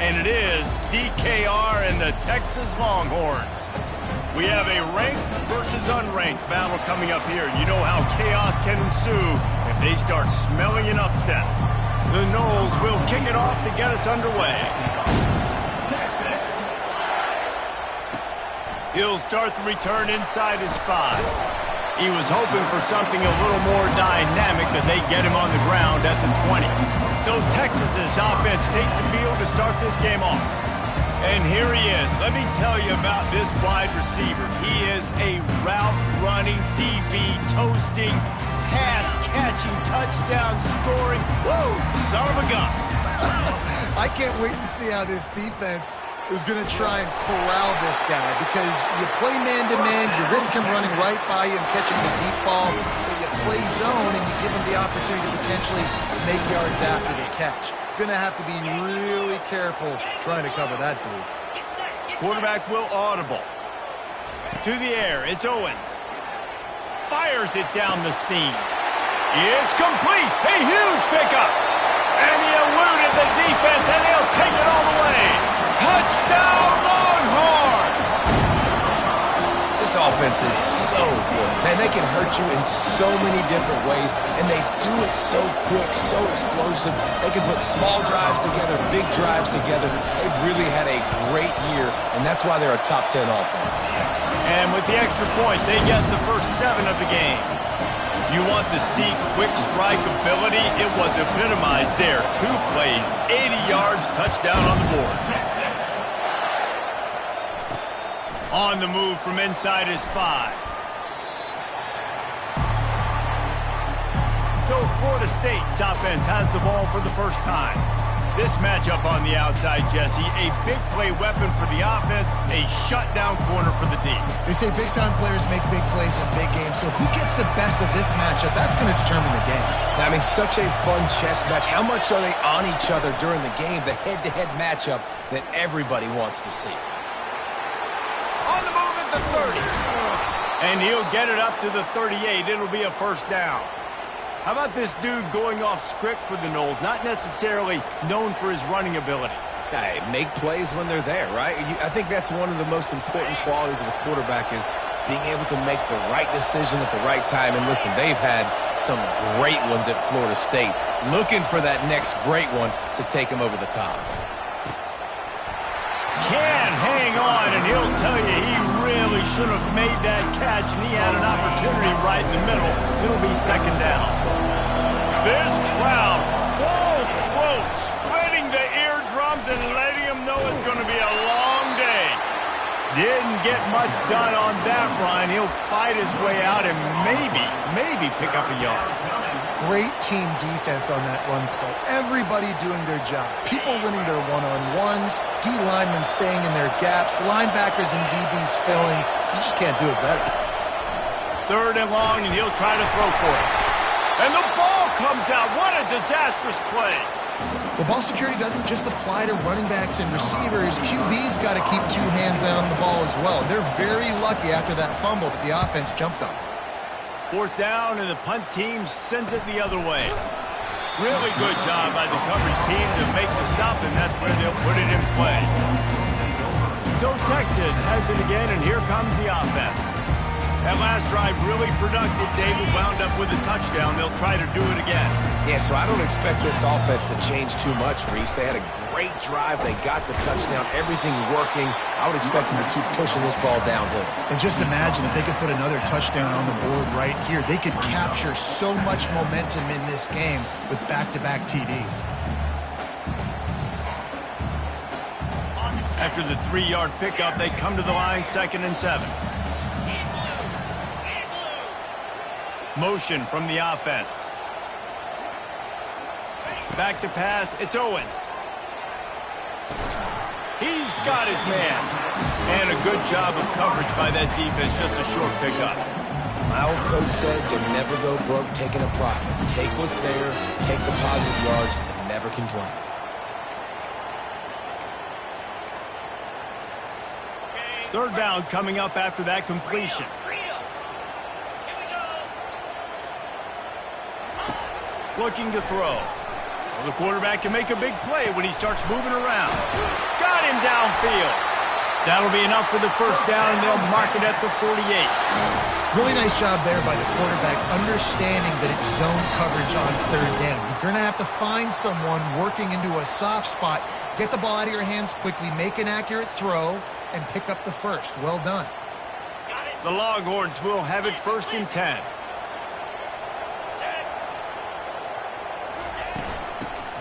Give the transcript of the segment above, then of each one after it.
and it is DKR and the Texas Longhorns. We have a ranked versus unranked battle coming up here. You know how chaos can ensue if they start smelling an upset. The Noles will kick it off to get us underway. He'll start the return inside his 5. He was hoping for something a little more dynamic that they get him on the ground at the 20. So Texas's offense takes the field to start this game off. And here he is. Let me tell you about this wide receiver. He is a route-running, DB, toasting, pass-catching, touchdown-scoring, woo, son of a gun. I can't wait to see how this defense is going to try and corral this guy, because you play man-to-man, you risk him running right by you and catching the deep ball, but you play zone and you give him the opportunity to potentially make yards after the catch. Going to have to be really careful trying to cover that dude. Quarterback will audible. To the air, it's Owens. Fires it down the seam. It's complete. A huge pickup. And he eluded the defense, and he'll take it all the way. Touchdown, Longhorns! This offense is so good. Man, they can hurt you in so many different ways, and they do it so quick, so explosive. They can put small drives together, big drives together. They've really had a great year, and that's why they're a top 10 offense. And with the extra point, they get the first 7 of the game. You want to see quick strike ability? It was epitomized there. 2 plays, 80 yards, touchdown on the board. On the move from inside his 5. So Florida State's offense has the ball for the first time. This matchup on the outside, Jesse, a big play weapon for the offense, a shutdown corner for the D. They say big-time players make big plays in big games, so who gets the best of this matchup? That's going to determine the game. I mean, such a fun chess match. How much are they on each other during the game, the head-to-head matchup that everybody wants to see? On the move at the 30. And he'll get it up to the 38. It'll be a first down. How about this dude going off script for the Noles? Not necessarily known for his running ability. Hey, make plays when they're there, right? I think that's one of the most important qualities of a quarterback, is being able to make the right decision at the right time. And listen, they've had some great ones at Florida State. Looking for that next great one to take them over the top. Can hang on, and he'll tell you he really should have made that catch, and he had an opportunity right in the middle. It'll be second down. This crowd, full throat, splitting the eardrums and letting them know it's going to be a long day. Didn't get much done on that run. He'll fight his way out and maybe pick up a yard. Great team defense on that run play. Everybody doing their job. People winning their one-on-ones, D linemen staying in their gaps, linebackers and DBs filling. You just can't do it better. Third and long, and he'll try to throw for it. And the ball comes out. What a disastrous play. Well, ball security doesn't just apply to running backs and receivers. QB's got to keep 2 hands on the ball as well. They're very lucky after that fumble that the offense jumped on. Fourth down, and the punt team sends it the other way. Really good job by the coverage team to make the stop, and that's where they'll put it in play. So Texas has it again, and here comes the offense. That last drive really productive. David wound up with a touchdown. They'll try to do it again. Yeah, so I don't expect this offense to change too much, Reese. They had a great drive. They got the touchdown. Everything working. I would expect them to keep pushing this ball downhill. And just imagine if they could put another touchdown on the board right here. They could capture so much momentum in this game with back-to-back TDs. After the 3-yard pickup, they come to the line, 2nd and 7. Motion from the offense. Back to pass, it's Owens. He's got his man. And a good job of coverage by that defense, just a short pickup. My old coach said to never go broke taking a profit. Take what's there, take the positive yards, and never complain. Third down coming up after that completion. Looking to throw. Well, the quarterback can make a big play when he starts moving around. downfield. That'll be enough for the first down, and they'll mark it at the 48. Really nice job there by the quarterback, understanding that it's zone coverage on third down. You're going to have to find someone working into a soft spot, get the ball out of your hands quickly, make an accurate throw, and pick up the first. Well done. The Longhorns will have it 1st and 10.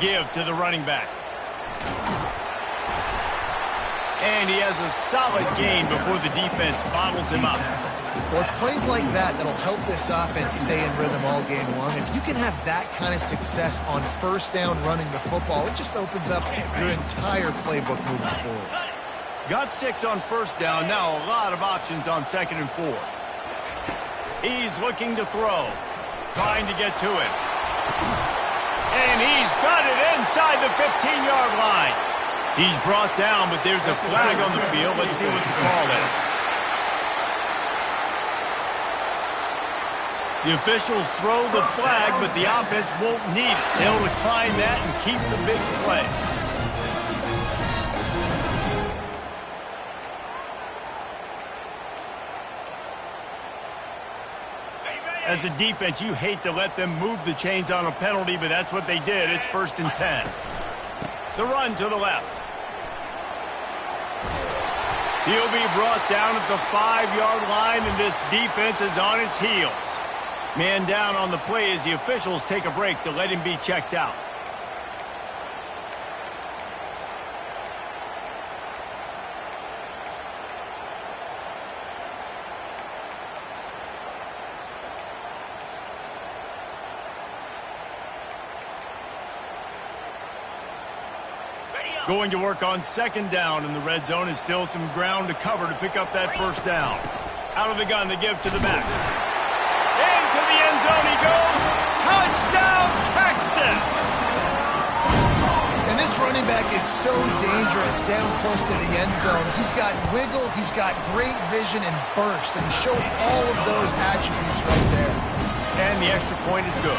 Give to the running back. And he has a solid gain before the defense bottles him up. Well, it's plays like that that'll help this offense stay in rhythm all game long. If you can have that kind of success on first down running the football, it just opens up your entire playbook moving forward. Got 6 on first down. Now a lot of options on 2nd and 4. He's looking to throw. Trying to get to it. And he's got it inside the 15-yard line. He's brought down, but there's a flag on the field. Let's see what the call is. The officials throw the flag, but the offense won't need it. They'll decline that and keep the big play. As a defense, you hate to let them move the chains on a penalty, but that's what they did. It's 1st and 10. The run to the left. He'll be brought down at the 5-yard line, and this defense is on its heels. Man down on the play as the officials take a break to let him be checked out. Going to work on 2nd down, and the red zone is still some ground to cover to pick up that first down. Out of the gun to give to the back. Into the end zone he goes. Touchdown, Texas! And this running back is so dangerous down close to the end zone. He's got wiggle, he's got great vision and burst, and he showed all of those attributes right there. And the extra point is good.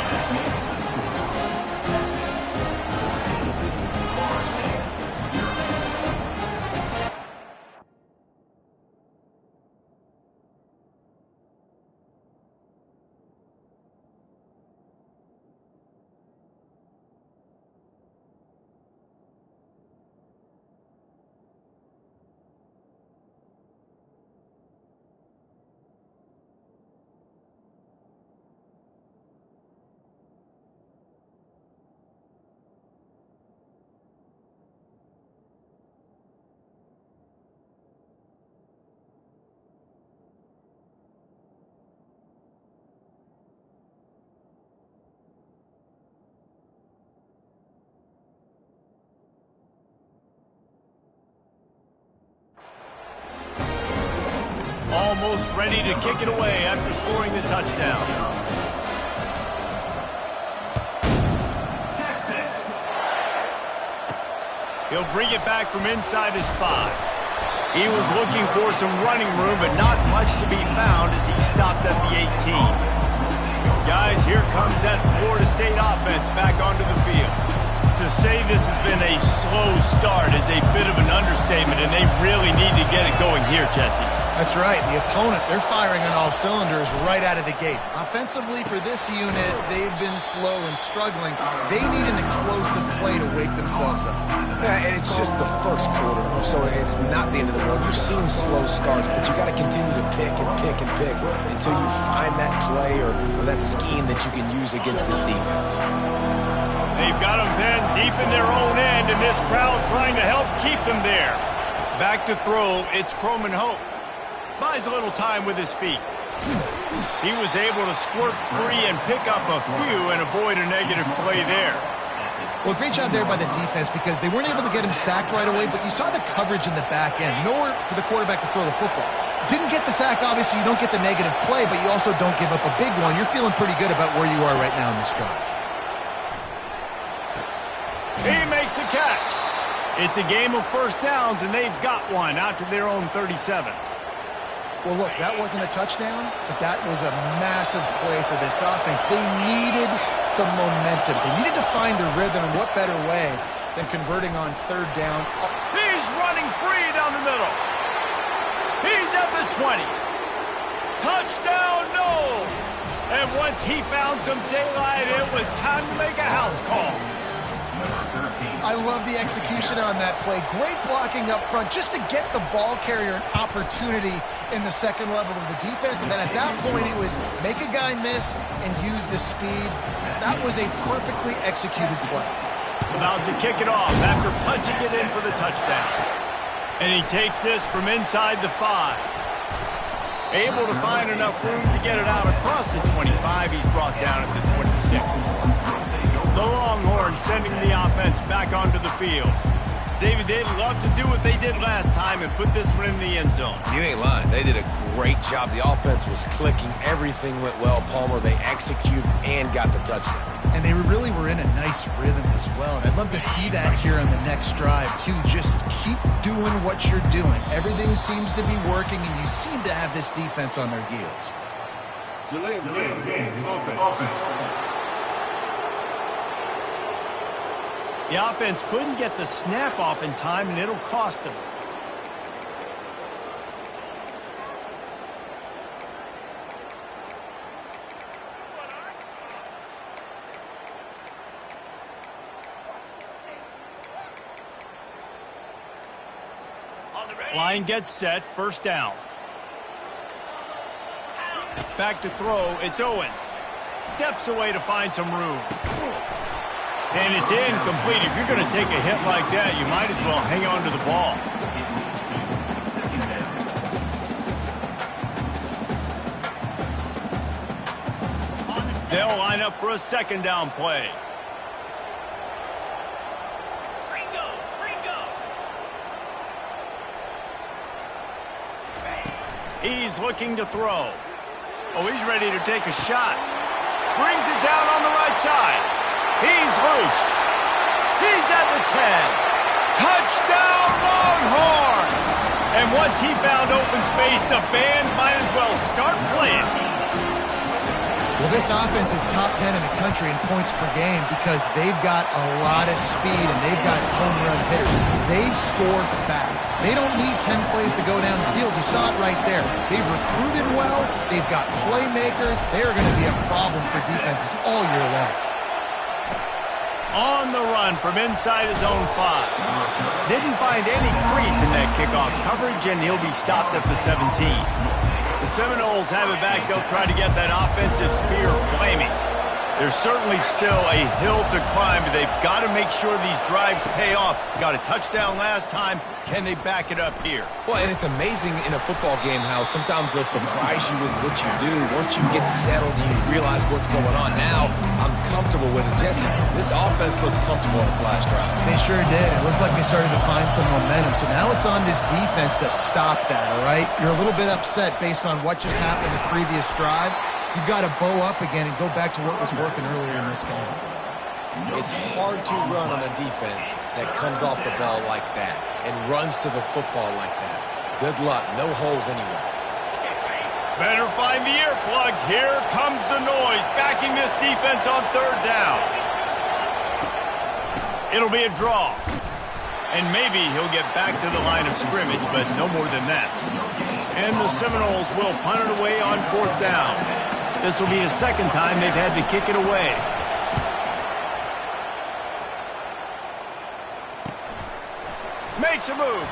Almost ready to kick it away after scoring the touchdown. Texas. He'll bring it back from inside his 5. He was looking for some running room, but not much to be found as he stopped at the 18. Guys, here comes that Florida State offense back onto the field. To say this has been a slow start is a bit of an understatement, and they really need to get it going here, Jesse. That's right. The opponent, they're firing on all cylinders right out of the gate. Offensively for this unit, they've been slow and struggling. They need an explosive play to wake themselves up. Yeah, and it's just the first quarter, so it's not the end of the world. You've seen slow starts, but you got to continue to pick and pick and pick until you find that play or that scheme that you can use against this defense. They've got them pinned deep in their own end, and this crowd trying to help keep them there. Back to throw, it's Croman Hope. Buys a little time with his feet. He was able to squirt free and pick up a few and avoid a negative play there. Well, great job there by the defense because they weren't able to get him sacked right away, but you saw the coverage in the back end. Nowhere for the quarterback to throw the football. Didn't get the sack, obviously you don't get the negative play, but you also don't give up a big one. You're feeling pretty good about where you are right now in this drive. He makes a catch. It's a game of first downs, and they've got one out to their own 37. Well, look, that wasn't a touchdown, but that was a massive play for this offense. They needed some momentum. They needed to find a rhythm, and what better way than converting on third down. He's running free down the middle. He's at the 20. Touchdown, Knowles! And once he found some daylight, it was time to make a house call. I love the execution on that play. Great blocking up front just to get the ball carrier an opportunity in the second level of the defense. And then at that point, it was make a guy miss and use the speed. That was a perfectly executed play. About to kick it off after punching it in for the touchdown. And he takes this from inside the 5. Able to find enough room to get it out across the 25. He's brought down at the 26. The Longhorns sending the offense back onto the field. David, they'd love to do what they did last time and put this one in the end zone. You ain't lying. They did a great job. The offense was clicking. Everything went well, Palmer. They executed and got the touchdown. And they really were in a nice rhythm as well. And I'd love to see that here on the next drive, too. Just keep doing what you're doing. Everything seems to be working, and you seem to have this defense on their heels. Delay of game. Offense. The offense couldn't get the snap off in time, and it'll cost them. Line gets set, first down. Back to throw, it's Owens. Steps away to find some room. And it's incomplete. If you're going to take a hit like that, you might as well hang on to the ball. They'll line up for a second down play. He's looking to throw. Oh, he's ready to take a shot. Brings it down on the right side. He's loose. He's at the 10. Touchdown, Longhorns! And once he found open space, the band might as well start playing. Well, this offense is top 10 in the country in points per game because they've got a lot of speed and they've got home run hitters. They score fast. They don't need 10 plays to go down the field. You saw it right there. They've recruited well. They've got playmakers. They are going to be a problem for defenses all year long. On the run from inside his own 5. Didn't find any crease in that kickoff coverage, and he'll be stopped at the 17. The Seminoles have it back. They'll try to get that offensive spear flaming. There's certainly still a hill to climb, but they've got to make sure these drives pay off. Got a touchdown last time. Can they back it up here? Well, and it's amazing in a football game how sometimes they'll surprise you with what you do. Once you get settled and you realize what's going on. Now, I'm comfortable with it. Jesse, this offense looked comfortable on its last drive. They sure did. It looked like they started to find some momentum. So now it's on this defense to stop that, all right? You're a little bit upset based on what just happened the previous drive. You've got to bow up again and go back to what was working earlier in this game. It's hard to run on a defense that comes off the ball like that and runs to the football like that. Good luck. No holes anywhere. Better find the earplugs. Here comes the noise, backing this defense on third down. It'll be a draw. And maybe he'll get back to the line of scrimmage, but no more than that. And the Seminoles will punt it away on fourth down. This will be the second time they've had to kick it away. Makes a move.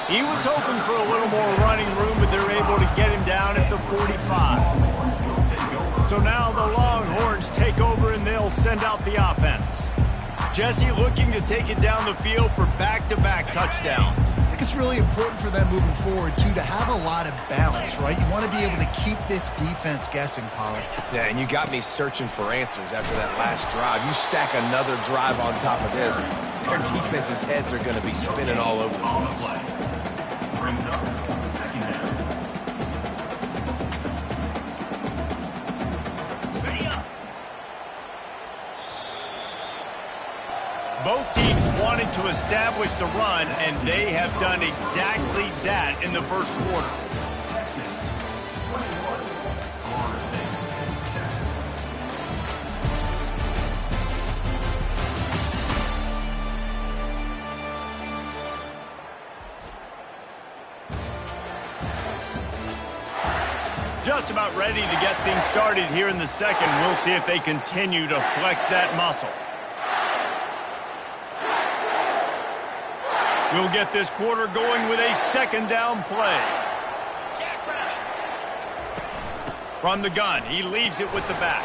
He was hoping for a little more running room, but they're able to get him down at the 45. So now the Longhorns take over and they'll send out the offense. Jesse looking to take it down the field for back-to-back touchdowns. I think it's really important for them moving forward, too, to have a lot of balance, right? You want to be able to keep this defense guessing, Pollard. Yeah, and you got me searching for answers after that last drive. You stack another drive on top of this, their defense's heads are going to be spinning all over the place. Both teams wanted to establish the run, and they have done exactly that in the first quarter. just about ready to get things started here in the second. We'll see if they continue to flex that muscle. We'll get this quarter going with a second down play. From the gun, he leaves it with the back.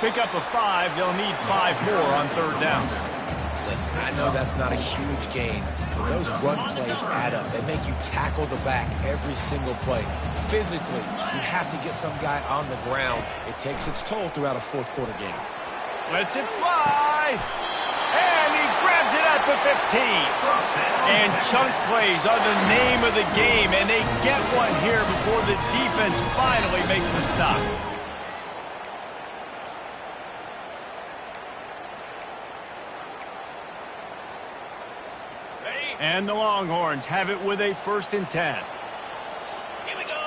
Pick up a 5. They'll need 5 more on third down. Listen, I know that's not a huge gain, but those run plays add up. They make you tackle the back every single play. Physically, you have to get some guy on the ground. It takes its toll throughout a fourth quarter game. Lets it fly. And he grabs it at the 15. And chunk plays are the name of the game, and they get one here before the defense finally makes the stop. And the Longhorns have it with a 1st and 10. Here we go.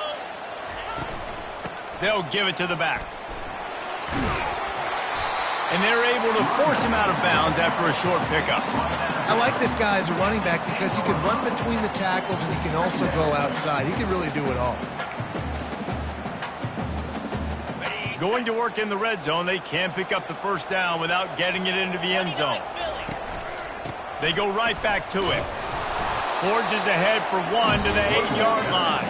They'll give it to the back. And they're able to force him out of bounds after a short pickup. I like this guy as a running back because he can run between the tackles and he can also go outside. He can really do it all. Going to work in the red zone, they can't pick up the first down without getting it into the end zone. They go right back to it. Forges ahead for 1 to the 8-yard line.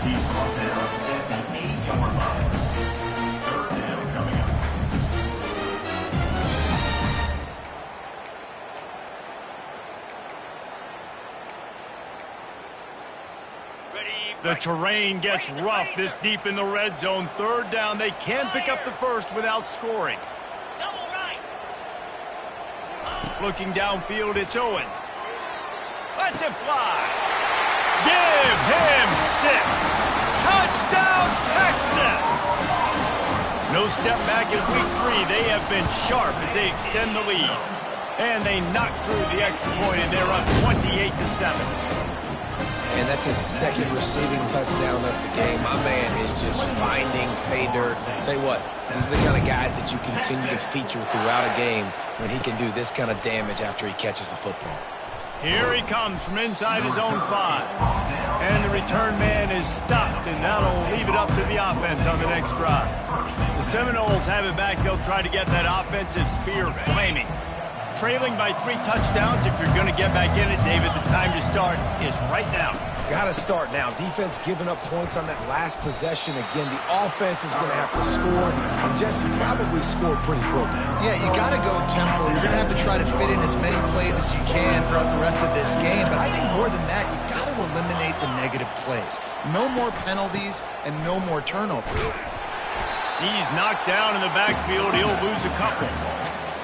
He's brought down at the 8-yard line. Third down coming up. The terrain gets rough this deep in the red zone. Third down, they can pick up the first without scoring. Double right. Looking downfield, it's Owens. Lets it fly. Give him 6. Touchdown, Texas! No step back in week 3. They have been sharp as they extend the lead. And they knock through the extra point, and they're up 28-7. And that's his 2nd receiving touchdown of the game. My man is just finding pay dirt. Tell you what, these are the kind of guys that you continue to feature throughout a game when he can do this kind of damage after he catches the football. Here he comes from inside his own 5. And the return man is stopped, and that'll leave it up to the offense on the next drive. The Seminoles have it back. They'll try to get that offensive spear flaming. Trailing by 3 touchdowns. If you're going to get back in it, David, the time to start is right now. Got to start now. Defense giving up points on that last possession. Again, the offense is going to have to score, and Jesse probably scored pretty quick. Yeah, you got to go tempo. You're going to have to try to fit in as many plays as you can throughout the rest of this game. But I think more than that, you got to eliminate the negative plays. No more penalties and no more turnovers. He's knocked down in the backfield. He'll lose a couple.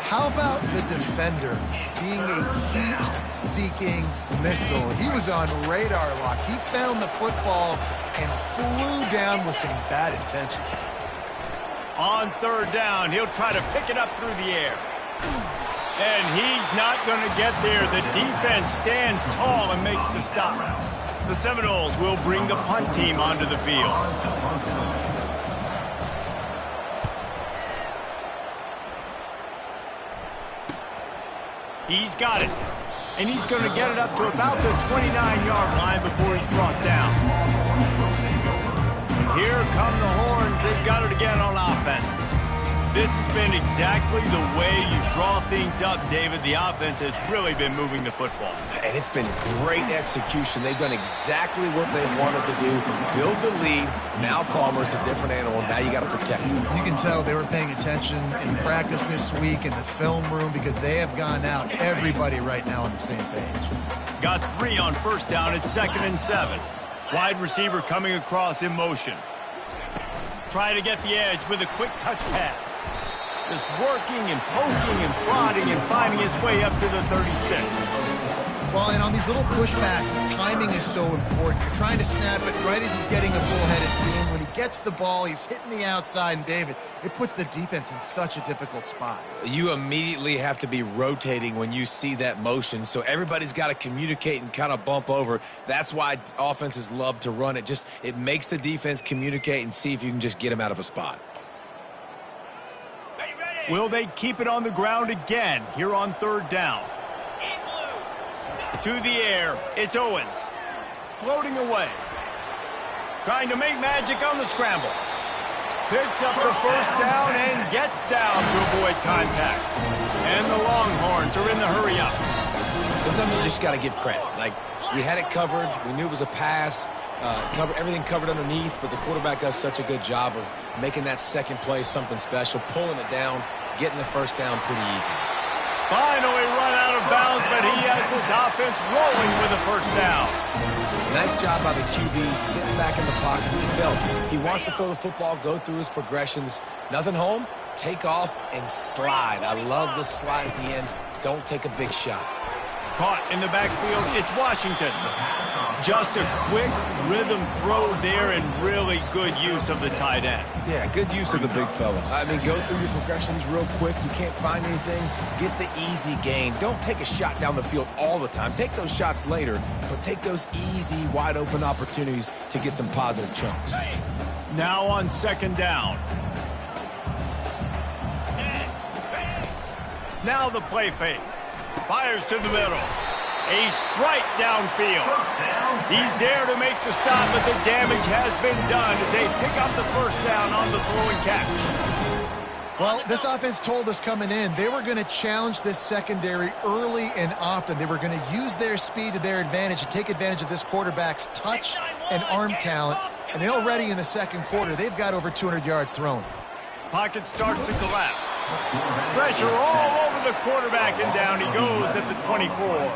How about the defender being a heat-seeking missile? He was on radar lock. He found the football and flew down with some bad intentions. On third down, he'll try to pick it up through the air. And he's not going to get there. The defense stands tall and makes the stop. The Seminoles will bring the punt team onto the field. He's got it. And he's going to get it up to about the 29-yard line before he's brought down. And here come the Horns. They've got it again on offense. This has been exactly the way you draw things up, David. The offense has really been moving the football. And it's been great execution. They've done exactly what they wanted to do. Build the lead. Now Palmer's a different animal. Now you got to protect him. You can tell they were paying attention in practice this week in the film room because they have gone out. Everybody right now on the same page. Got 3 on first down. It's 2nd and 7. Wide receiver coming across in motion. Try to get the edge with a quick touch pass. Just working and poking and prodding and finding his way up to the 36. Well, and on these little push passes, timing is so important. You're trying to snap it right as he's getting a full head of steam. When he gets the ball, he's hitting the outside, and David, it puts the defense in such a difficult spot. You immediately have to be rotating when you see that motion, so everybody's got to communicate and kind of bump over. That's why offenses love to run it. It makes the defense communicate and see if you can just get him out of a spot. Will they keep it on the ground again here on third down? To the air, it's Owens. Floating away. trying to make magic on the scramble. Picks up the first down and gets down to avoid contact. And the Longhorns are in the hurry up. Sometimes you just got to give credit. Like, we had it covered. We knew it was a pass. Everything covered underneath, but the quarterback does such a good job of making that second play something special, pulling it down, getting the first down pretty easy. Finally run out of bounds, but he has this offense rolling with a first down. Nice job by the QB sitting back in the pocket. You can tell he wants to throw the football, go through his progressions. Nothing home, take off, and slide. I love the slide at the end. Don't take a big shot. Caught in the backfield, it's Washington. Just a quick rhythm throw there and really good use of the tight end. Yeah, good use of the big fella. I mean, go through your progressions real quick. You can't find anything. Get the easy gain. Don't take a shot down the field all the time. Take those shots later, but take those easy, wide-open opportunities to get some positive chunks. Now on second down. Now the play fake. Fires to the middle. A strike downfield. He's there to make the stop, but the damage has been done as they pick up the first down on the throw and catch. Well, this offense told us coming in they were going to challenge this secondary early and often. They were going to use their speed to their advantage and take advantage of this quarterback's touch and arm talent. And already in the second quarter, they've got over 200 yards thrown. Pocket starts to collapse. Pressure all over the quarterback, and down he goes at the 24.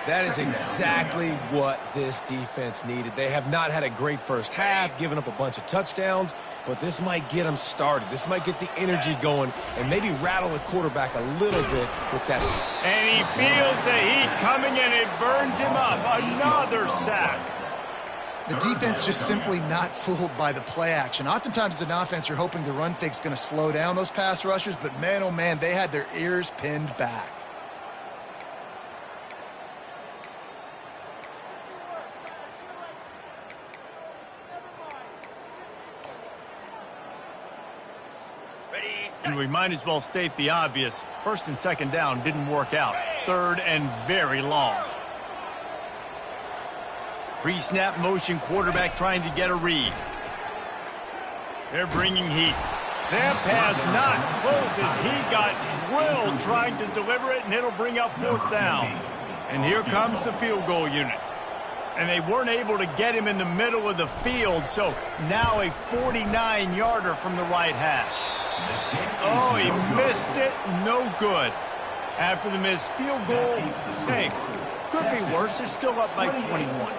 That is exactly what this defense needed. They have not had a great first half, given up a bunch of touchdowns, but this might get them started. This might get the energy going and maybe rattle the quarterback a little bit with that. And he feels the heat coming, and it burns him up. Another sack. The defense just simply not fooled by the play action. Oftentimes as an offense, you're hoping the run fake's going to slow down those pass rushers, but man, oh man, they had their ears pinned back. And we might as well state the obvious. First and second down didn't work out. Third and very long. Pre-snap motion quarterback trying to get a read. They're bringing heat. That pass not close as he got drilled trying to deliver it, and it'll bring up fourth down. And here comes the field goal unit. And they weren't able to get him in the middle of the field, so now a 49-yarder from the right hash. Oh, he missed it. No good. After the missed field goal, hey, could be worse. They're still up by 21.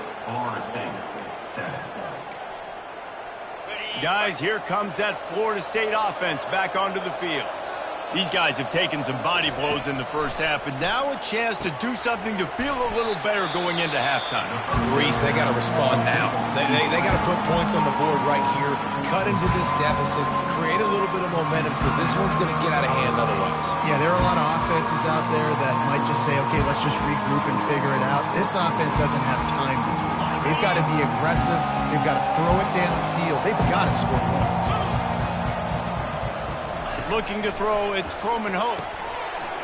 Guys, here comes that Florida State offense back onto the field. These guys have taken some body blows in the first half, but now a chance to do something to feel a little better going into halftime. Reese, they got to respond now. They got to put points on the board right here, cut into this deficit, create a little bit of momentum, because this one's going to get out of hand otherwise. Yeah, there are a lot of offenses out there that might just say, okay, let's just regroup and figure it out. This offense doesn't have time to do that. They've got to be aggressive. They've got to throw it downfield. They've got to score points. Looking to throw, it's Croman Hope.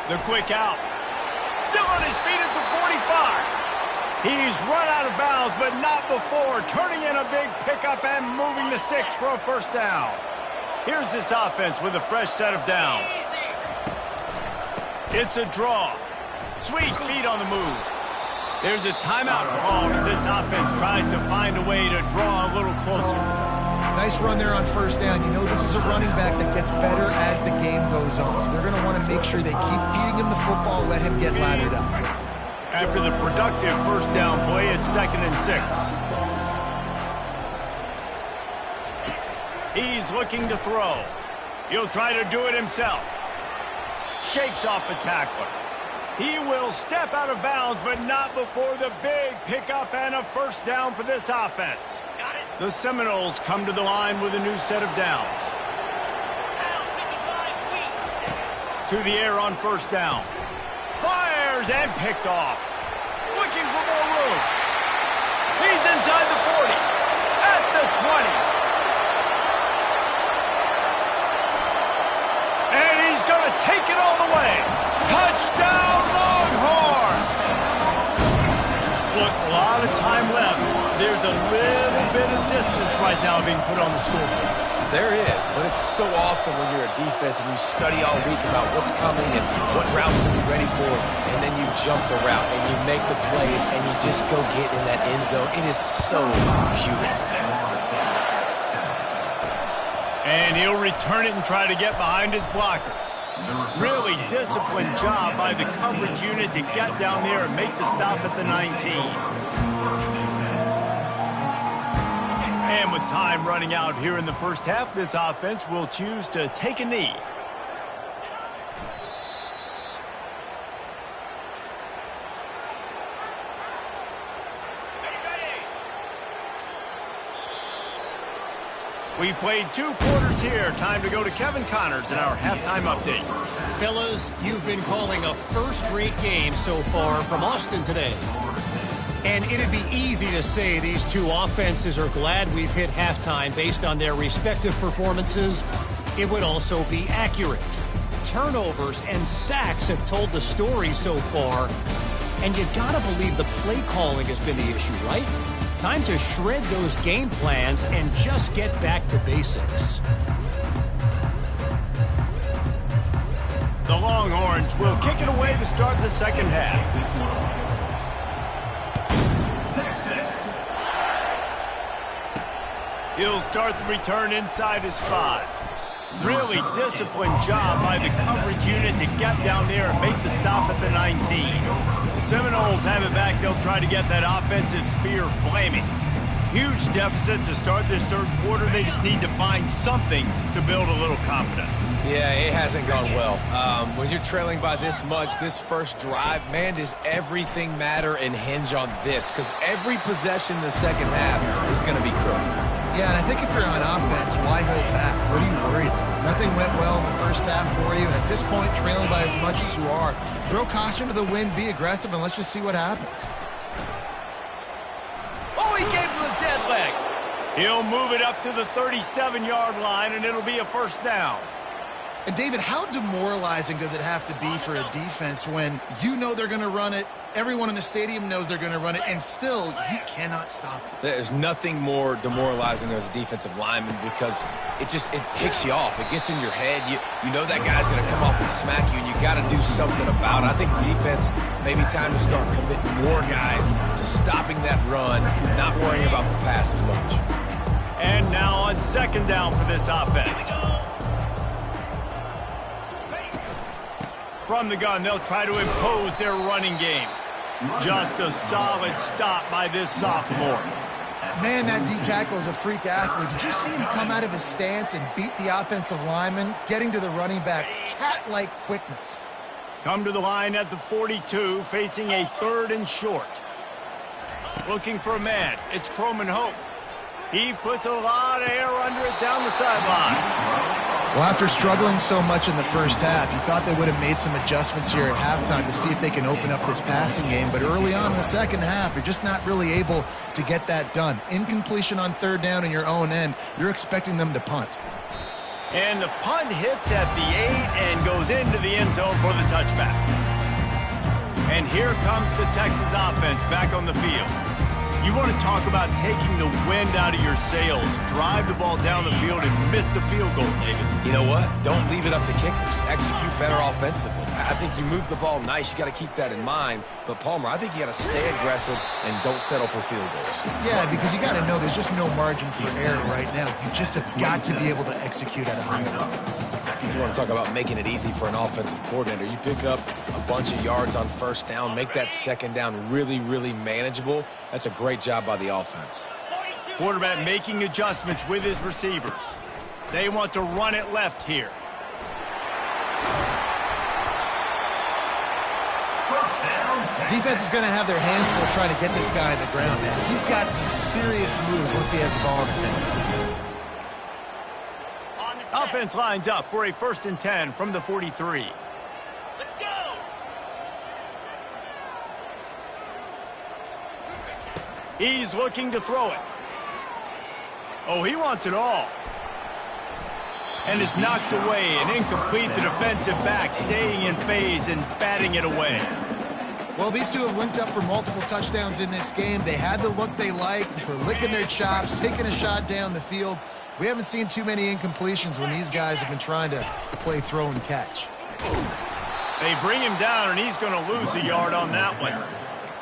The quick out. Still on his feet at the 45. He's run out of bounds, but not before turning in a big pickup and moving the sticks for a first down. Here's this offense with a fresh set of downs. It's a draw. Sweet feet on the move. There's a timeout called as this offense tries to find a way to draw a little closer. Nice run there on first down. You know this is a running back that gets better as the game goes on. So they're going to want to make sure they keep feeding him the football, let him get lathered up. After the productive first down play, it's 2nd and 6. He's looking to throw. He'll try to do it himself. Shakes off the tackler. He will step out of bounds, but not before the big pickup and a first down for this offense. The Seminoles come to the line with a new set of downs. To the air on first down. Fires and picked off. Looking for more room. He's inside the 40. At the 20. And he's going to take it all the way. Touchdown, Longhorns! Look, a lot of time left. There's a little bit of distance right now being put on the scoreboard. There is, but it's so awesome when you're a defense and you study all week about what's coming and what routes to be ready for, and then you jump the route and you make the plays and you just go get in that end zone. It is so beautiful. And he'll return it and try to get behind his blockers. Really disciplined job by the coverage unit to get down there and make the stop at the 19. And with time running out here in the first half, this offense will choose to take a knee. We played 2 quarters here. Time to go to Kevin Connors in our halftime update. Fellas, you've been calling a first-rate game so far from Austin today. And it'd be easy to say these two offenses are glad we've hit halftime based on their respective performances. It would also be accurate. Turnovers and sacks have told the story so far. And you gotta believe the play calling has been the issue, right? Time to shred those game plans and just get back to basics. The Longhorns will kick it away to start the second half. He'll start the return inside his 5. Really disciplined job by the coverage unit to get down there and make the stop at the 19. The Seminoles have it back. They'll try to get that offensive spear flaming. Huge deficit to start this third quarter. They just need to find something to build a little confidence. Yeah, it hasn't gone well. When you're trailing by this much, this first drive, man, does everything matter and hinge on this? Because every possession in the second half is going to be critical. Yeah, and I think if you're on offense, why hold back? What are you worried about? Nothing went well in the first half for you, and at this point, trailing by as much as you are, throw caution to the wind, be aggressive, and let's just see what happens. Oh, he gave him the dead leg. He'll move it up to the 37-yard line, and it'll be a first down. And, David, how demoralizing does it have to be for a defense when you know they're going to run it, everyone in the stadium knows they're going to run it, and still you cannot stop it? There's nothing more demoralizing as a defensive lineman because it ticks you off. It gets in your head. You know that guy's going to come off and smack you, and you got to do something about it. I think defense, maybe time to start committing more guys to stopping that run, not worrying about the pass as much. And now on second down for this offense. From the gun, they'll try to impose their running game. Just a solid stop by this sophomore. Man, that D-tackle is a freak athlete. Did you see him come out of his stance and beat the offensive lineman, getting to the running back? Cat-like quickness. Come to the line at the 42, facing a 3rd and short. Looking for a man. It's Croman Hope. He puts a lot of air under it down the sideline. Well, after struggling so much in the first half, you thought they would have made some adjustments here at halftime to see if they can open up this passing game. But early on in the second half, you're just not really able to get that done. Incompletion on 3rd down in your own end, you're expecting them to punt. And the punt hits at the 8 and goes into the end zone for the touchback. And here comes the Texas offense back on the field. You want to talk about taking the wind out of your sails. Drive the ball down the field and miss the field goal, David. You know what? Don't leave it up to kickers. Execute better offensively. I think you move the ball nice. You got to keep that in mind. But, Palmer, I think you got to stay aggressive and don't settle for field goals. Yeah, because you got to know there's just no margin for error right now. You just have got to be able to execute at a high level. You want to talk about making it easy for an offensive coordinator. You pick up a bunch of yards on first down, make that second down really, really manageable. That's a great job by the offense. Quarterback making adjustments with his receivers. They want to run it left here. Defense is going to have their hands full trying to get this guy on the ground, man. He's got some serious moves once he has the ball in his hands. Offense lines up for a 1st and 10 from the 43. Let's go. He's looking to throw it. Oh, he wants it all. And it's knocked away and incomplete. The defensive back staying in phase and batting it away. Well, these two have linked up for multiple touchdowns in this game. They had the look they liked. They were licking their chops, taking a shot down the field. We haven't seen too many incompletions when these guys have been trying to play throw and catch. They bring him down, and he's going to lose a yard on that one.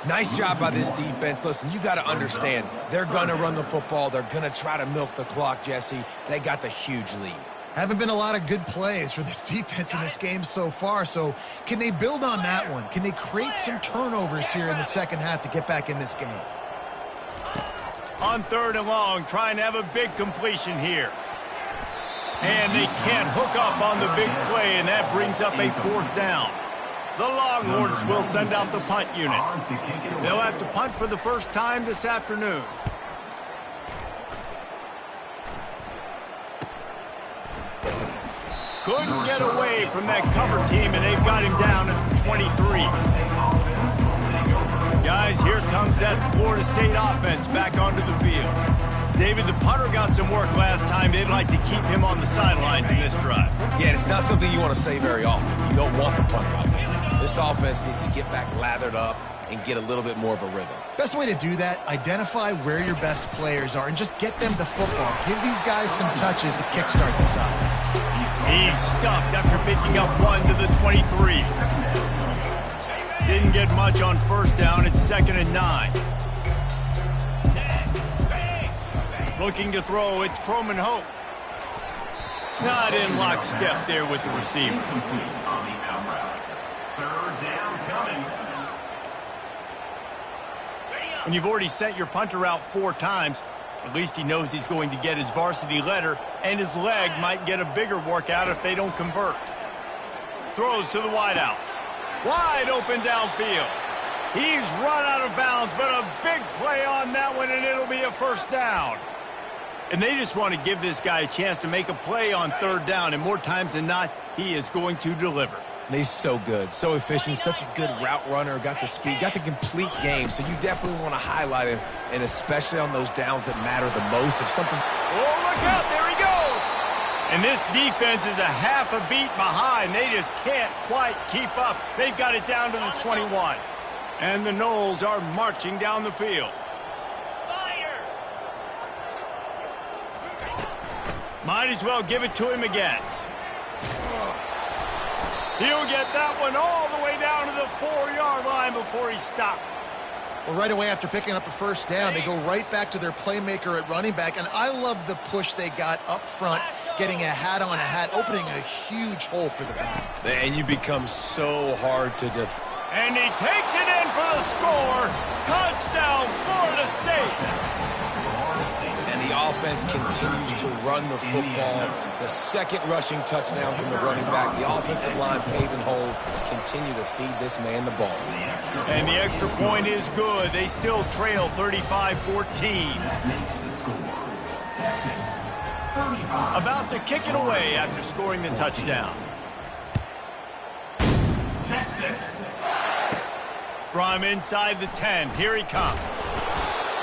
Nice job by this defense. Listen, you got to understand, they're going to run the football. They're going to try to milk the clock, Jesse. They got the huge lead. Haven't been a lot of good plays for this defense in this game so far, so can they build on that one? Can they create some turnovers here in the second half to get back in this game? On 3rd and long, trying to have a big completion here. And they can't hook up on the big play, and that brings up a 4th down. The Longhorns will send out the punt unit. They'll have to punt for the first time this afternoon. Couldn't get away from that cover team, and they've got him down at the 23. Guys, here comes that Florida State offense back onto the field. David, the punter got some work last time. They'd like to keep him on the sidelines in this drive. Yeah, it's not something you want to say very often. You don't want the punter out there. This offense needs to get back lathered up and get a little bit more of a rhythm. Best way to do that, identify where your best players are and just get them the football. Give these guys some touches to kickstart this offense. He's stuffed after picking up 1 to the 23. Didn't get much on 1st down. It's 2nd and 9. Looking to throw, it's Croman Hope. Not in lockstep there with the receiver. On the out route. 3rd down coming. When you've already sent your punter out 4 times, at least he knows he's going to get his varsity letter, and his leg might get a bigger workout if they don't convert. Throws to the wideout. Wide open downfield. He's run out of bounds, but a big play on that one, and it'll be a 1st down. And they just want to give this guy a chance to make a play on 3rd down, and more times than not, he is going to deliver. And he's so good, so efficient, such a good route runner, got the speed, got the complete game, so you definitely want to highlight him, and especially on those downs that matter the most. If something... Oh, look out, there he goes! And this defense is a half a beat behind. They just can't quite keep up. They've got it down to the 21. And the Noles are marching down the field. Might as well give it to him again. He'll get that one all the way down to the 4-yard line before he stopped. Well, right away after picking up a 1st down, they go right back to their playmaker at running back, and I love the push they got up front, getting a hat on a hat, opening a huge hole for the back. And you become so hard to defend. And he takes it in for the score. Touchdown, Florida State. And the offense continues to run the football. The 2nd rushing touchdown from the running back. The offensive line paving holes, continue to feed this man the ball. And the extra point is good. They still trail 35-14. About to kick it away after scoring the touchdown. Texas. From inside the 10, here he comes.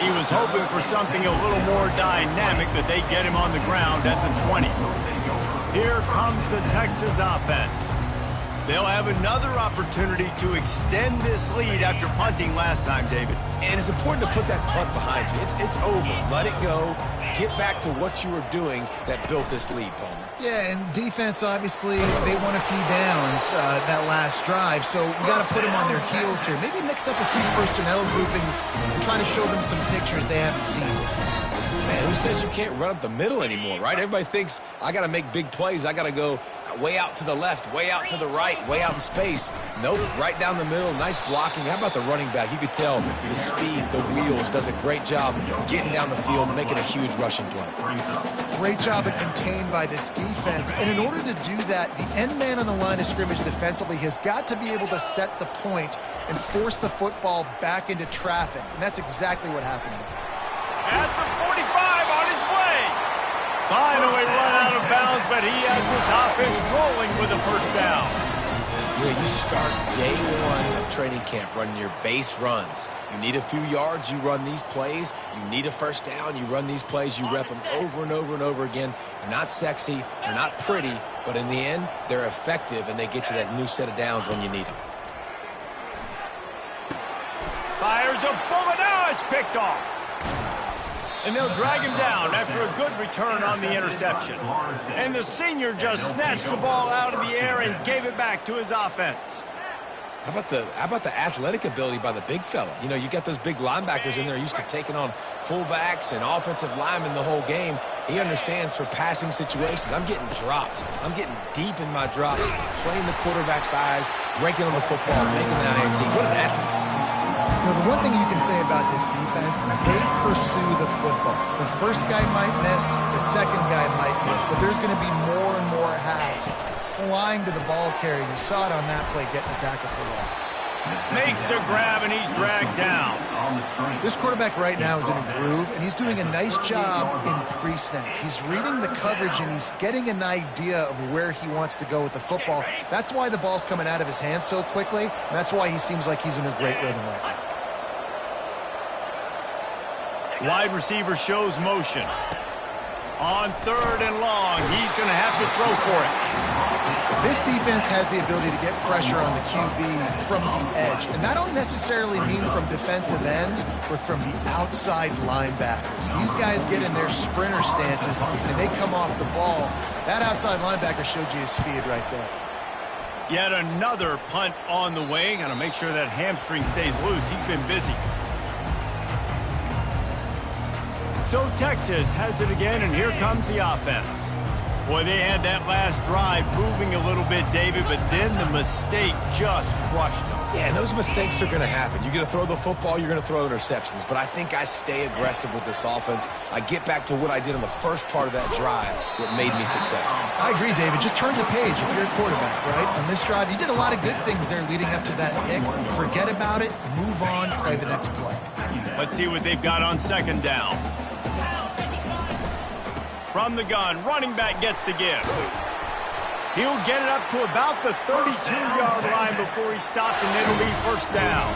He was hoping for something a little more dynamic, but they get him on the ground at the 20. Here comes the Texas offense. They'll have another opportunity to extend this lead after punting last time, David. And it's important to put that punt behind you. It's over. Let it go. Get back to what you were doing that built this lead, Palmer. Yeah, and defense, obviously, they won a few downs that last drive, so we got to put them on their heels here. Maybe mix up a few personnel groupings and try to show them some pictures they haven't seen. Man, who says you can't run up the middle anymore, right? Everybody thinks, I got to make big plays. I got to go way out to the left, way out to the right, way out in space. Nope, right down the middle, nice blocking. How about the running back? You could tell the speed, the wheels, does a great job getting down the field, making a huge rushing play. Great job of contained by this defense. And in order to do that, the end man on the line of scrimmage defensively has got to be able to set the point and force the football back into traffic. And that's exactly what happened. At the 45 on his way. Finally run out of bounds, but he has this offense rolling with a 1st down. Yeah, you start day 1 of training camp running your base runs. You need a few yards, you run these plays. You need a 1st down, you run these plays. You rep them over and over and over again. They're not sexy, they're not pretty, but in the end, they're effective, and they get you that new set of downs when you need them. throws a bullet. Now it's picked off. And they'll drag him down after a good return on the interception. And the senior just snatched the ball out of the air and gave it back to his offense. How about the athletic ability by the big fella? You know, you got those big linebackers in there used to taking on fullbacks and offensive linemen the whole game. He understands for passing situations. I'm getting drops. I'm getting deep in my drops, playing the quarterback's eyes, breaking on the football, making the INT. What an athlete. You know, the one thing you can say about this defense, they pursue the football. The first guy might miss, the second guy might miss, but there's going to be more and more hats flying to the ball carrier. You saw it on that play, getting a tackle for loss. Makes the grab, and he's dragged down. This quarterback right now is in a groove, and he's doing a nice job in pre-snap. He's reading the coverage, and he's getting an idea of where he wants to go with the football. That's why the ball's coming out of his hands so quickly, and that's why he seems like he's in a great rhythm right now. Wide receiver shows motion. On 3rd and long, he's going to have to throw for it. This defense has the ability to get pressure on the QB from the edge. And that don't necessarily mean from defensive ends, but from the outside linebackers. These guys get in their sprinter stances, and they come off the ball. That outside linebacker showed you his speed right there. Yet another punt on the way. Got to make sure that hamstring stays loose. He's been busy. So Texas has it again, and here comes the offense. Boy, they had that last drive moving a little bit, David, but then the mistake just crushed them. Yeah, and those mistakes are going to happen. You're going to throw the football, you're going to throw interceptions. But I think I stay aggressive with this offense. I get back to what I did in the first part of that drive that made me successful. I agree, David. Just turn the page if you're a quarterback, right? On this drive, you did a lot of good things there leading up to that pick. Forget about it, move on, play the next play. Let's see what they've got on 2nd down. From the gun, running back gets to give. He'll get it up to about the 32-yard line before he's stopped, and it'll be 1st down.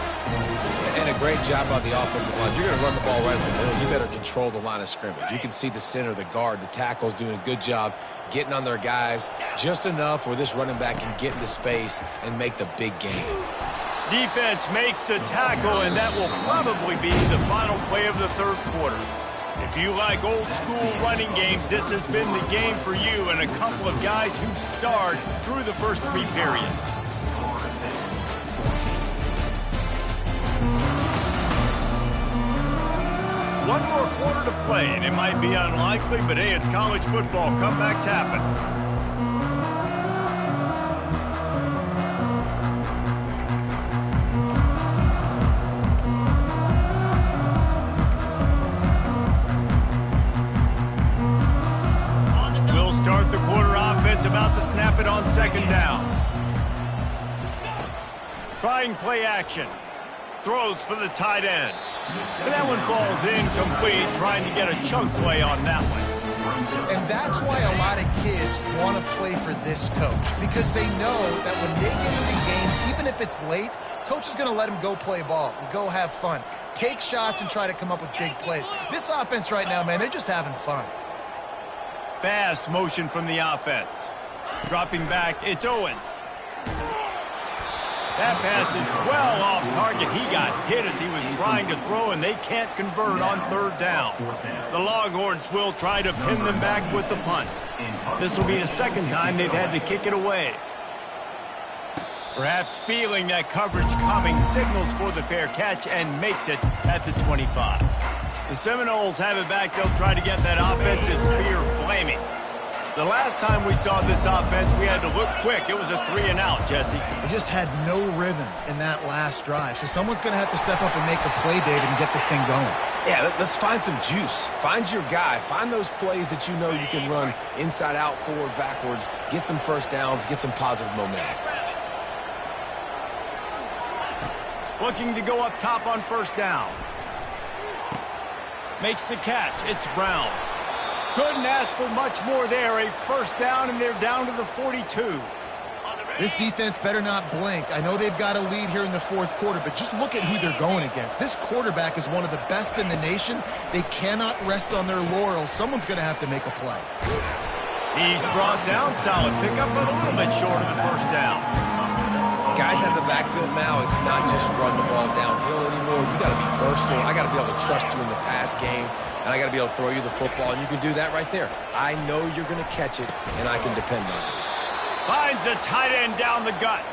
And a great job on the offensive line. If you're going to run the ball right in the middle, you better control the line of scrimmage. You can see the center, the guard, the tackles doing a good job getting on their guys just enough where this running back can get into space and make the big game. Defense makes the tackle, and that will probably be the final play of the 3rd quarter. If you like old-school running games, this has been the game for you and a couple of guys who starred through the first 3 periods. One more quarter to play, and it might be unlikely, but hey, it's college football. Comebacks happen. Start the quarter offense, about to snap it on 2nd down. Trying play action. Throws for the tight end. And that one falls incomplete, trying to get a chunk play on that one. And that's why a lot of kids want to play for this coach, because they know that when they get into games, even if it's late, coach is going to let them go play ball, go have fun, take shots and try to come up with big plays. This offense right now, man, they're just having fun. Fast motion from the offense. Dropping back, it's Owens. That pass is well off target. He got hit as he was trying to throw, and they can't convert on 3rd down. The Longhorns will try to pin them back with the punt. This will be the 2nd time they've had to kick it away. Perhaps feeling that coverage coming, signals for the fair catch and makes it at the 25. The Seminoles have it back. They'll try to get that offensive spear flaming. The last time we saw this offense, we had to look quick. It was a 3-and-out, Jesse. They just had no rhythm in that last drive. So someone's going to have to step up and make a play, David, and get this thing going. Yeah, let's find some juice. Find your guy. Find those plays that you know you can run inside out, forward, backwards. Get some 1st downs. Get some positive momentum. Looking to go up top on 1st down. Makes the catch. It's Brown. Couldn't ask for much more there. A 1st down, and they're down to the 42. This defense better not blink. I know they've got a lead here in the 4th quarter, but just look at who they're going against. This quarterback is one of the best in the nation. They cannot rest on their laurels. Someone's going to have to make a play. He's brought down. Solid pickup, but a little bit short of the 1st down. Guys have the backfield now. It's not just run the ball downhill. It anymore. You got to be versatile. I got to be able to trust you in the pass game, and I got to be able to throw you the football, and you can do that right there. I know you're going to catch it, and I can depend on it. Finds a tight end down the gut.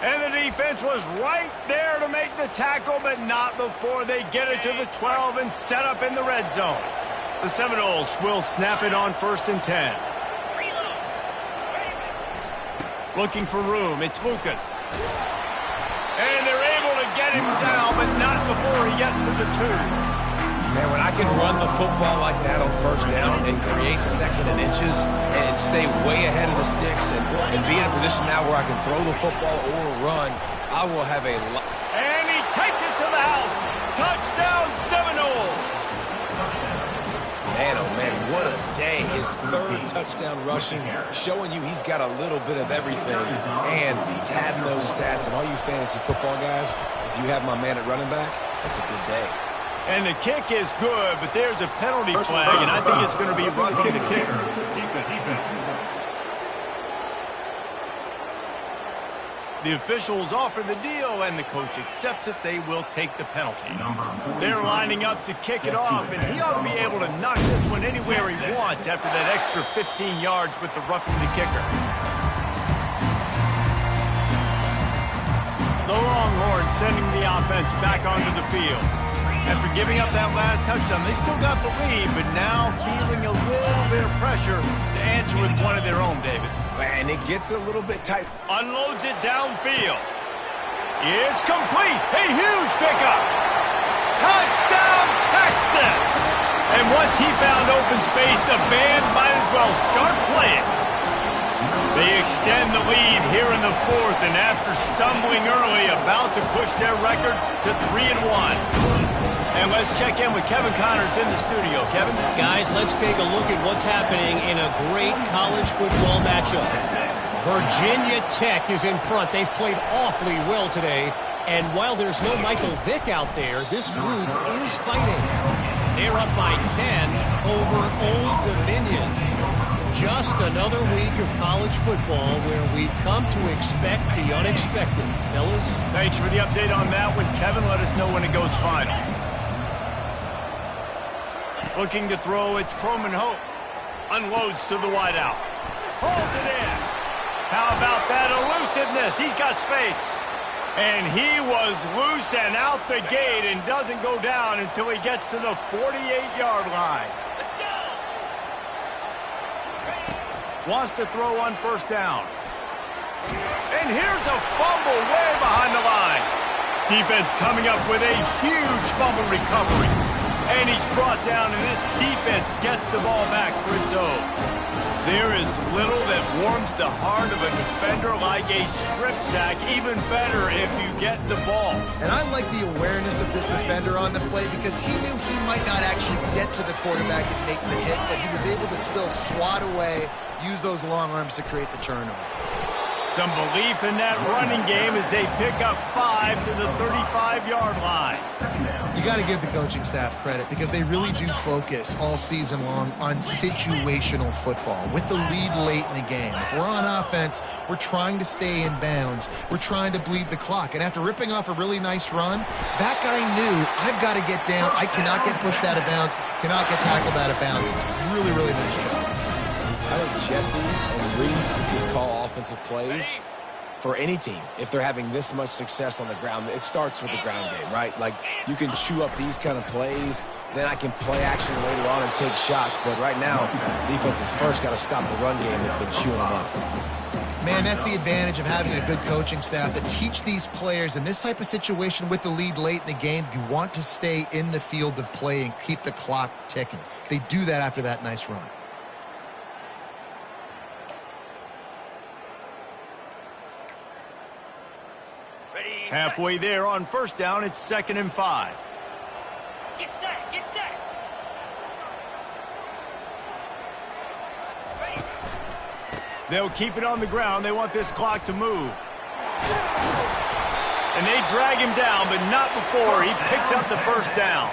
And the defense was right there to make the tackle, but not before they get it to the 12 and set up in the red zone. The Seminoles will snap it on 1st and 10. Looking for room, it's Lucas. And they're able to get him down, but not before he gets to the 2. Man, when I can run the football like that on 1st down and create 2nd and inches and stay way ahead of the sticks and be in a position now where I can throw the football or run, I will have a lot. And he takes it to the house. Touchdown, Seminoles. Man, oh man, what a day. His 3rd touchdown rushing, showing you he's got a little bit of everything and padding those stats. And all you fantasy football guys, if you have my man at running back, that's a good day. And the kick is good, but there's a penalty flag, and I think it's going to be roughing the kicker. The officials offer the deal, and the coach accepts it. They will take the penalty. They're lining up to kick it off, and he ought to be able to knock this one anywhere he wants after that extra 15 yards with the roughing the kicker. The Longhorns sending the offense back onto the field. After giving up that last touchdown, they still got the lead, but now feeling a little bit of pressure to answer with one of their own, David. Man, it gets a little bit tight. Unloads it downfield. It's complete. A huge pickup. Touchdown, Texas! And once he found open space, the band might as well start playing. They extend the lead here in the 4th, and after stumbling early, about to push their record to 3-1. And let's check in with Kevin Connors in the studio. Kevin? Guys, let's take a look at what's happening in a great college football matchup. Virginia Tech is in front. They've played awfully well today. And while there's no Michael Vick out there, this group is fighting. They're up by 10 over Old Dominion. Just another week of college football where we've come to expect the unexpected. Fellas? Thanks for the update on that one, Kevin. Let us know when it goes final. Looking to throw, it's Croman Hope. Unloads to the wideout. Pulls it in. How about that elusiveness? He's got space. And he was loose and out the gate and doesn't go down until he gets to the 48-yard line. Wants to throw on 1st down. And here's a fumble way behind the line. Defense coming up with a huge fumble recovery. And he's brought down, and this defense gets the ball back for its own. There is little that warms the heart of a defender like a strip sack. Even better if you get the ball. And I like the awareness of this defender on the play because he knew he might not actually get to the quarterback and make the hit, but he was able to still swat away, use those long arms to create the turnover. Some belief in that running game as they pick up 5 to the 35-yard line. You got to give the coaching staff credit because they really do focus all season long on situational football with the lead late in the game. If we're on offense, we're trying to stay in bounds. We're trying to bleed the clock. And after ripping off a really nice run, that guy knew, I've got to get down. I cannot get pushed out of bounds, cannot get tackled out of bounds. Really, really nice job. I think Jesse and Reese can call offensive plays for any team. If they're having this much success on the ground, it starts with the ground game, right? Like, you can chew up these kind of plays, then I can play action later on and take shots. But right now, defense has first got to stop the run game that's been chewing them up. Man, that's the advantage of having a good coaching staff to teach these players in this type of situation with the lead late in the game. You want to stay in the field of play and keep the clock ticking. They do that after that nice run. Halfway there on 1st down, it's 2nd and 5. Get set, get set. Ready. They'll keep it on the ground. They want this clock to move. And they drag him down, but not before he picks up the 1st down.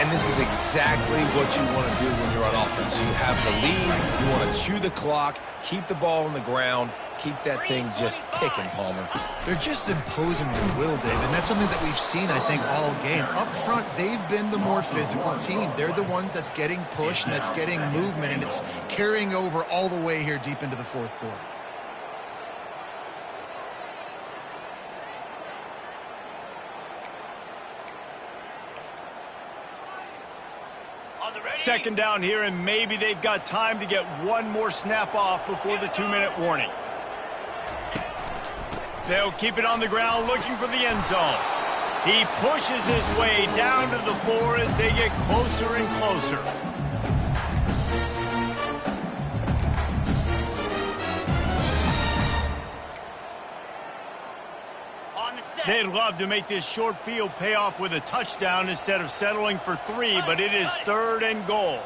And this is exactly what you want to do when you're on offense. You have the lead, you want to chew the clock, keep the ball on the ground, keep that thing just ticking, Palmer. They're just imposing their will, David, and that's something that we've seen, I think, all game. Up front, they've been the more physical team. They're the ones that's getting pushed and that's getting movement, and it's carrying over all the way here deep into the fourth quarter. Second down here, and maybe they've got time to get one more snap off before the 2-minute warning. They'll keep it on the ground looking for the end zone. He pushes his way down to the 4 as they get closer and closer. They'd love to make this short field pay off with a touchdown instead of settling for 3, but it is 3rd and goal.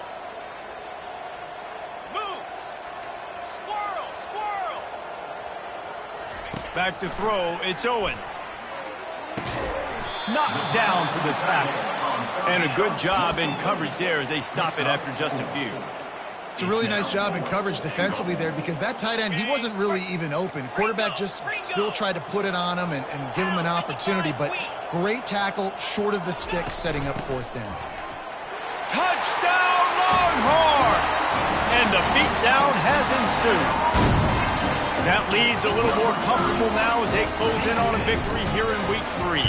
Moves. Squirrel, squirrel. Back to throw, it's Owens. Knocked down for the tackle. And a good job in coverage there as they stop it after just a few. It's a really nice job in coverage defensively there because that tight end, he wasn't really even open. Quarterback just still tried to put it on him and give him an opportunity, but great tackle short of the stick setting up 4th down. Touchdown Longhorns! And the beatdown has ensued. That lead's a little more comfortable now as they close in on a victory here in week 3.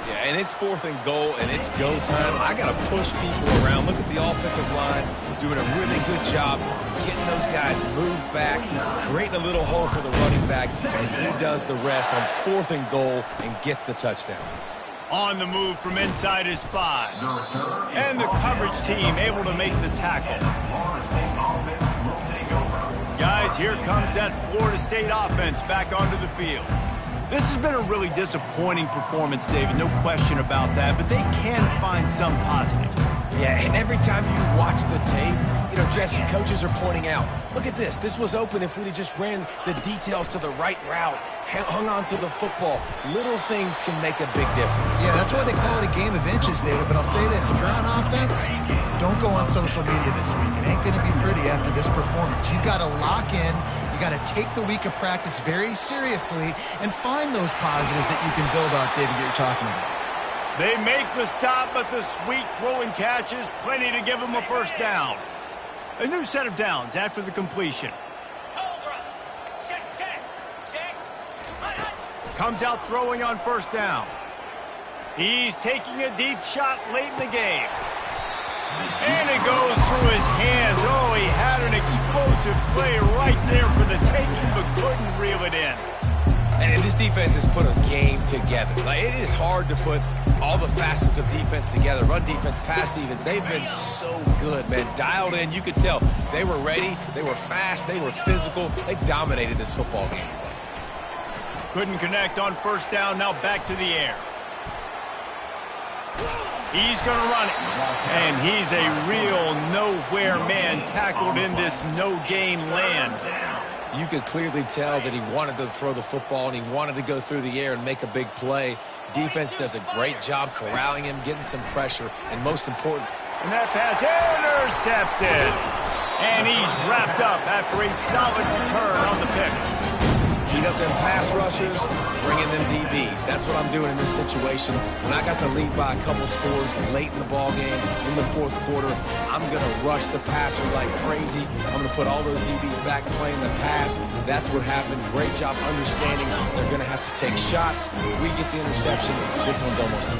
Yeah, and it's 4th and goal, and it's go time. I got to push people around. Look at the offensive line doing a really good job getting those guys moved back, creating a little hole for the running back, and he does the rest on 4th and goal and gets the touchdown. On the move from inside his 5. And the coverage team able to make the tackle. Guys, here comes that Florida State offense back onto the field. This has been a really disappointing performance, David, no question about that, but they can find some positives. Yeah, and every time you watch the tape, you know, Jesse, coaches are pointing out, look at this. This was open if we'd have just ran the details to the right route, hung on to the football. Little things can make a big difference. Yeah, that's why they call it a game of inches, David. But I'll say this, if you're on offense, don't go on social media this week. It ain't going to be pretty after this performance. You've got to lock in. You got to take the week of practice very seriously and find those positives that you can build off, David, that you're talking about. They make the stop, but the sweet throw and catch is plenty to give them a 1st down. A new set of downs after the completion. Cobra. Check, check, check. Comes out throwing on 1st down. He's taking a deep shot late in the game. And it goes through his hands. Oh, he had an explosive play right there for the taking, but couldn't reel it in. And this defense has put a game together. Like, it is hard to put all the facets of defense together. Run defense, pass defense. They've been so good, man. Dialed in. You could tell they were ready. They were fast. They were physical. They dominated this football game today. Couldn't connect on 1st down. Now back to the air. He's going to run it. And he's a real nowhere man tackled in this no-gain land. You could clearly tell that he wanted to throw the football and he wanted to go through the air and make a big play. Defense does a great job corralling him, getting some pressure, and most important. And that pass intercepted. And he's wrapped up after a solid return on the pick. Heat up them pass rushers, bring in them DBs. That's what I'm doing in this situation. When I got the lead by a couple scores late in the ball game, in the 4th quarter, I'm going to rush the passer like crazy. I'm going to put all those DBs back playing the pass. That's what happened. Great job understanding they're going to have to take shots. We get the interception. This one's almost done.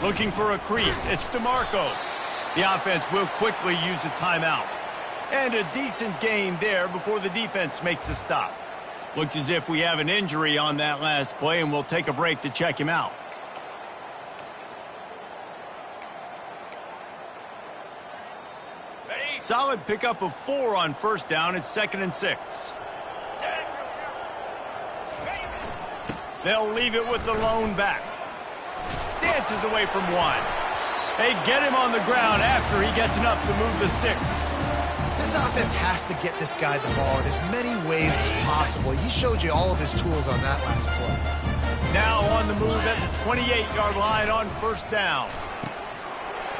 Looking for a crease. It's DeMarco. The offense will quickly use a timeout. And a decent gain there before the defense makes the stop. Looks as if we have an injury on that last play, and we'll take a break to check him out. Ready? Solid pickup of 4 on 1st down. It's 2nd and 6. They'll leave it with the lone back. Dances away from 1. They get him on the ground after he gets enough to move the sticks. This offense has to get this guy the ball in as many ways as possible. He showed you all of his tools on that last play. Now on the move at the 28-yard line on 1st down.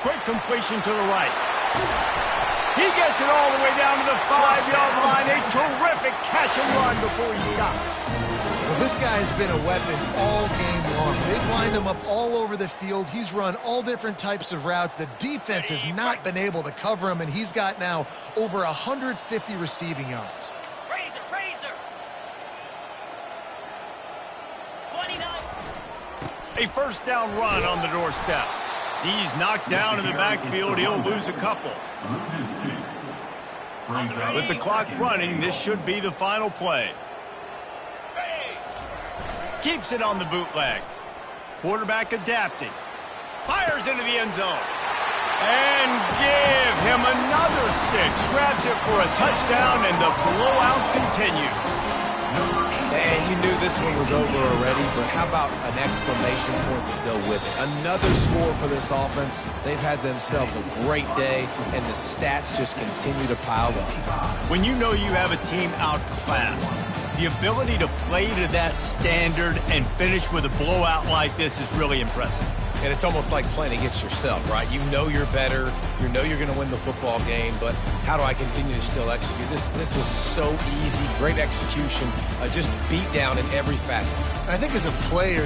Quick completion to the right. He gets it all the way down to the 5-yard line. A terrific catch and run before he stopped. Well, this guy has been a weapon all game long. They've lined him up all over the field. He's run all different types of routes. The defense has not been able to cover him, and he's got now over 150 receiving yards. Razor, razor. 29. A first down run on the doorstep. He's knocked down in the backfield. He'll lose a couple. Loses 2. Brings out With the clock running, this should be the final play. Keeps it on the bootleg. Quarterback adapting. Fires into the end zone. And give him another 6. Grabs it for a touchdown, and the blowout continues. And you knew this one was over already, but how about an exclamation point to go with it? Another score for this offense. They've had themselves a great day, and the stats just continue to pile up. When you know you have a team outclassed, the ability to play to that standard and finish with a blowout like this is really impressive. And it's almost like playing against yourself, right? You know you're better. You know you're going to win the football game, but how do I continue to still execute? This was so easy. Great execution. Just beat down in every facet. I think as a player,